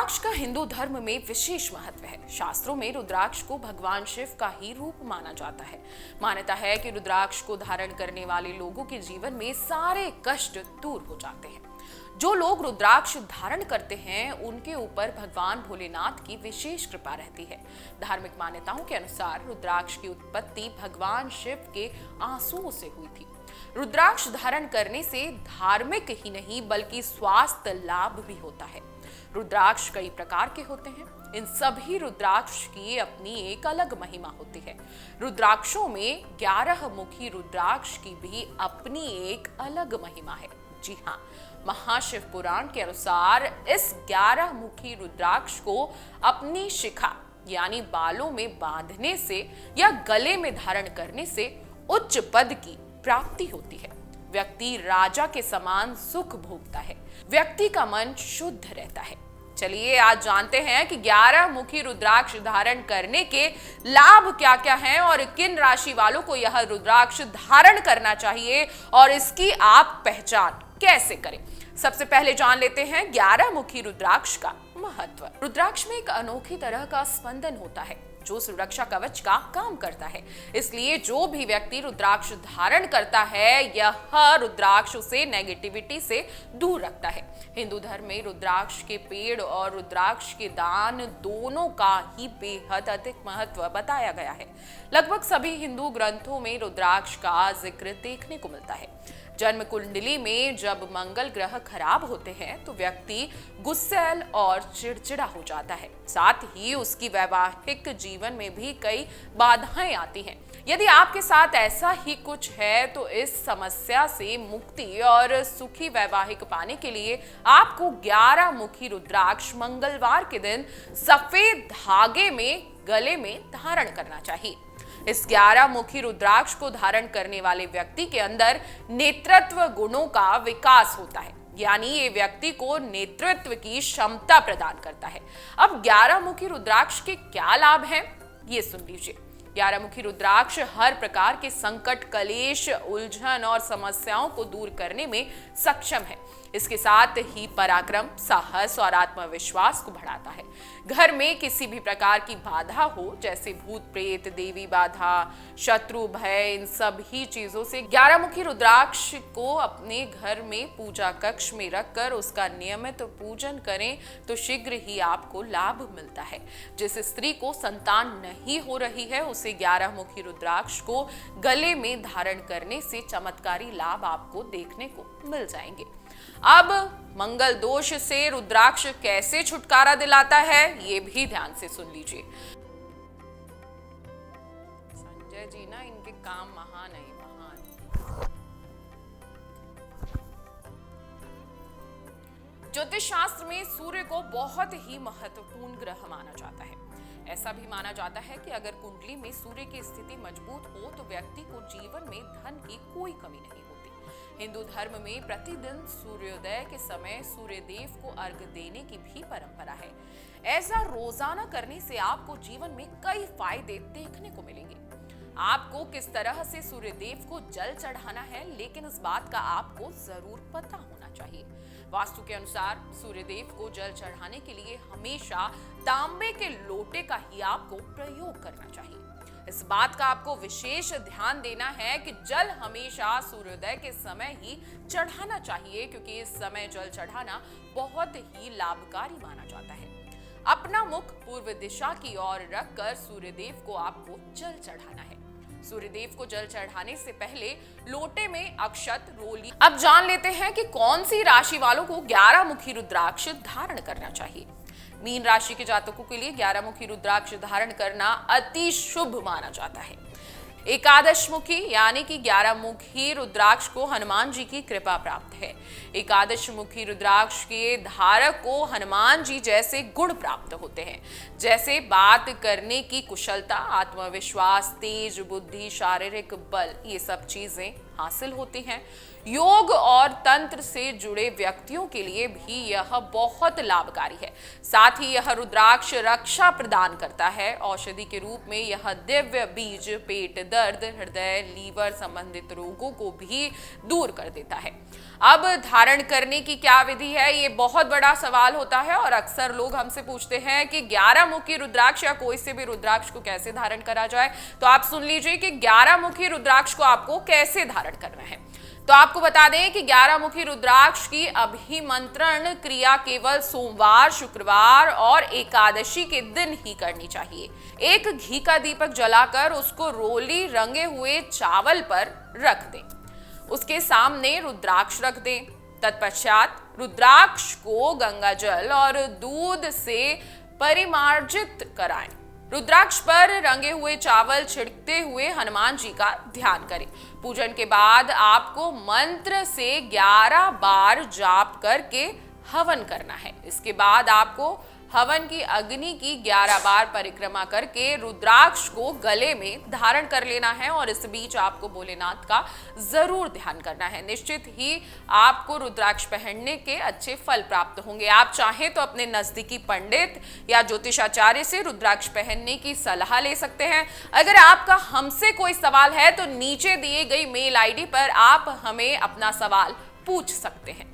रुद्राक्ष का हिंदू धर्म में विशेष महत्व है। शास्त्रों में रुद्राक्ष को भगवान शिव का ही रूप माना जाता है। मान्यता है कि रुद्राक्ष को धारण करने वाले लोगों के जीवन में सारे कष्ट दूर हो जाते हैं। जो लोग रुद्राक्ष धारण करते हैं उनके ऊपर भगवान भोलेनाथ की विशेष कृपा रहती है। धार्मिक मान्यताओं के अनुसार रुद्राक्ष की उत्पत्ति भगवान शिव के आंसुओं से हुई थी। रुद्राक्ष धारण करने से धार्मिक ही नहीं बल्कि स्वास्थ्य लाभ भी होता है। रुद्राक्ष कई प्रकार के होते हैं। इन सभी रुद्राक्ष की अपनी एक अलग महिमा होती है। रुद्राक्षों में 11 मुखी रुद्राक्ष की भी अपनी एक अलग महिमा है। जी हाँ, महाशिव पुराण के अनुसार इस 11 मुखी रुद्राक्ष को अपनी शिखा यानी बालों में बांधने से या गले में धारण करने से उच्च पद की प्राप्ति होती है। व्यक्ति राजा के समान सुख भोगता है। व्यक्ति का मन शुद्ध रहता है। चलिए आज जानते हैं कि 11 मुखी रुद्राक्ष धारण करने के लाभ क्या क्या हैं और किन राशि वालों को यह रुद्राक्ष धारण करना चाहिए और इसकी आप पहचान कैसे करें। सबसे पहले जान लेते हैं 11 मुखी रुद्राक्ष का महत्व। रुद्राक्ष में एक अनोखी तरह का स्पंदन होता है जो सुरक्षा कवच का काम करता है। इसलिए जो भी व्यक्ति रुद्राक्ष धारण करता है यह रुद्राक्ष उसे नेगेटिविटी से दूर रखता है। हिंदू धर्म में रुद्राक्ष के पेड़ और रुद्राक्ष के दान दोनों का ही बेहद अधिक महत्व बताया गया है। लगभग सभी हिंदू ग्रंथों में रुद्राक्ष का जिक्र देखने को मिलता है। जन्म कुंडली में जब मंगल ग्रह खराब होते हैं तो व्यक्ति गुस्सैल और चिड़चिड़ा हो जाता है। साथ ही उसकी वैवाहिक जीवन में भी कई बाधाएं आती हैं। यदि आपके साथ ऐसा ही कुछ है तो इस समस्या से मुक्ति और सुखी वैवाहिक पाने के लिए आपको 11 मुखी रुद्राक्ष मंगलवार के दिन सफेद धागे में गले में धारण करना चाहिए। इस 11 मुखी रुद्राक्ष को धारण करने वाले व्यक्ति के अंदर नेतृत्व गुणों का विकास होता है, यानी ये व्यक्ति को नेतृत्व की क्षमता प्रदान करता है। अब 11 मुखी रुद्राक्ष के क्या लाभ हैं, ये सुन लीजिए। 11 मुखी रुद्राक्ष हर प्रकार के संकट, कलेश, उलझन और समस्याओं को दूर करने में सक्षम है। इसके साथ ही पराक्रम, साहस और आत्मविश्वास को बढ़ाता है। घर में किसी भी प्रकार की बाधा हो, जैसे भूत प्रेत, देवी बाधा, शत्रु भय, इन सभी चीजों से 11 मुखी रुद्राक्ष को अपने घर में पूजा कक्ष में रखकर उसका नियमित पूजन करें तो शीघ्र ही आपको लाभ मिलता है। जिस स्त्री को संतान नहीं हो रही है उसे 11 मुखी रुद्राक्ष को गले में धारण करने से चमत्कारी लाभ आपको देखने को मिल जाएंगे। अब मंगल दोष से रुद्राक्ष कैसे छुटकारा दिलाता है ये भी ध्यान से सुन लीजिए। संजय जी ना, इनके काम महान है, महान। ज्योतिष शास्त्र में सूर्य को बहुत ही महत्वपूर्ण ग्रह माना जाता है। ऐसा भी माना जाता है कि अगर कुंडली में सूर्य की स्थिति मजबूत हो तो व्यक्ति को जीवन में धन की कोई कमी नहीं होती। हिंदू धर्म में प्रतिदिन सूर्योदय के समय सूर्य देव को अर्घ्य देने की भी परंपरा है। ऐसा रोजाना करने से आपको जीवन में कई फायदे देखने को मिलेंगे। आपको किस तरह से सूर्य देव को जल चढ़ाना है, लेकिन इस बात का आपको जरूर पता होना चाहिए। वास्तु के अनुसार सूर्य देव को जल चढ़ाने के लिए हमेशा तांबे के लोटे का ही आपको प्रयोग करना चाहिए। इस बात का आपको विशेष ध्यान देना है कि जल हमेशा सूर्योदय के समय ही चढ़ाना चाहिए, क्योंकि इस समय जल चढ़ाना बहुत ही लाभकारी माना जाता है। अपना मुख पूर्व दिशा की ओर रखकर सूर्यदेव को आपको जल चढ़ाना है। सूर्यदेव को जल चढ़ाने से पहले लोटे में अक्षत, रोली। अब जान लेते हैं कि कौन सी राशि वालों को 11 मुखी रुद्राक्ष धारण करना चाहिए। मीन राशि के जातकों के लिए 11 मुखी रुद्राक्ष धारण करना अति शुभ माना जाता है। एकादश मुखी यानी कि 11 मुखी रुद्राक्ष को हनुमान जी की कृपा प्राप्त है। एकादश मुखी रुद्राक्ष के धारक को हनुमान जी जैसे गुण प्राप्त होते हैं, जैसे बात करने की कुशलता, आत्मविश्वास, तेज बुद्धि, शारीरिक बल, ये सब चीजें हासिल होती हैं। योग और तंत्र से जुड़े व्यक्तियों के लिए भी यह बहुत लाभकारी है। साथ ही यह रुद्राक्ष रक्षा प्रदान करता है। औषधि के रूप में यह दिव्य बीज पेट दर्द, हृदय, लीवर संबंधित रोगों को भी दूर कर देता है। अब धारण करने की क्या विधि है, ये बहुत बड़ा सवाल होता है और अक्सर लोग हमसे पूछते हैं कि 11 मुखी रुद्राक्ष या कोई से भी रुद्राक्ष को कैसे धारण करा जाए। तो आप सुन लीजिए कि 11 मुखी रुद्राक्ष को आपको कैसे धारण करना है। तो आपको बता दें कि 11 मुखी रुद्राक्ष की अभिमंत्रण क्रिया केवल सोमवार, शुक्रवार और एकादशी के दिन ही करनी चाहिए। एक घी का दीपक जलाकर उसको रोली रंगे हुए चावल पर रख दें, उसके सामने रुद्राक्ष रख दें। तत्पश्चात रुद्राक्ष को गंगाजल और दूध से परिमार्जित कराएं। रुद्राक्ष पर रंगे हुए चावल छिड़कते हुए हनुमान जी का ध्यान करें। पूजन के बाद आपको मंत्र से 11 बार जाप करके हवन करना है। इसके बाद आपको हवन की अग्नि की 11 बार परिक्रमा करके रुद्राक्ष को गले में धारण कर लेना है और इस बीच आपको भोलेनाथ का जरूर ध्यान करना है। निश्चित ही आपको रुद्राक्ष पहनने के अच्छे फल प्राप्त होंगे। आप चाहें तो अपने नजदीकी पंडित या ज्योतिषाचार्य से रुद्राक्ष पहनने की सलाह ले सकते हैं। अगर आपका हमसे कोई सवाल है तो नीचे दिए गई मेल आईडी पर आप हमें अपना सवाल पूछ सकते हैं।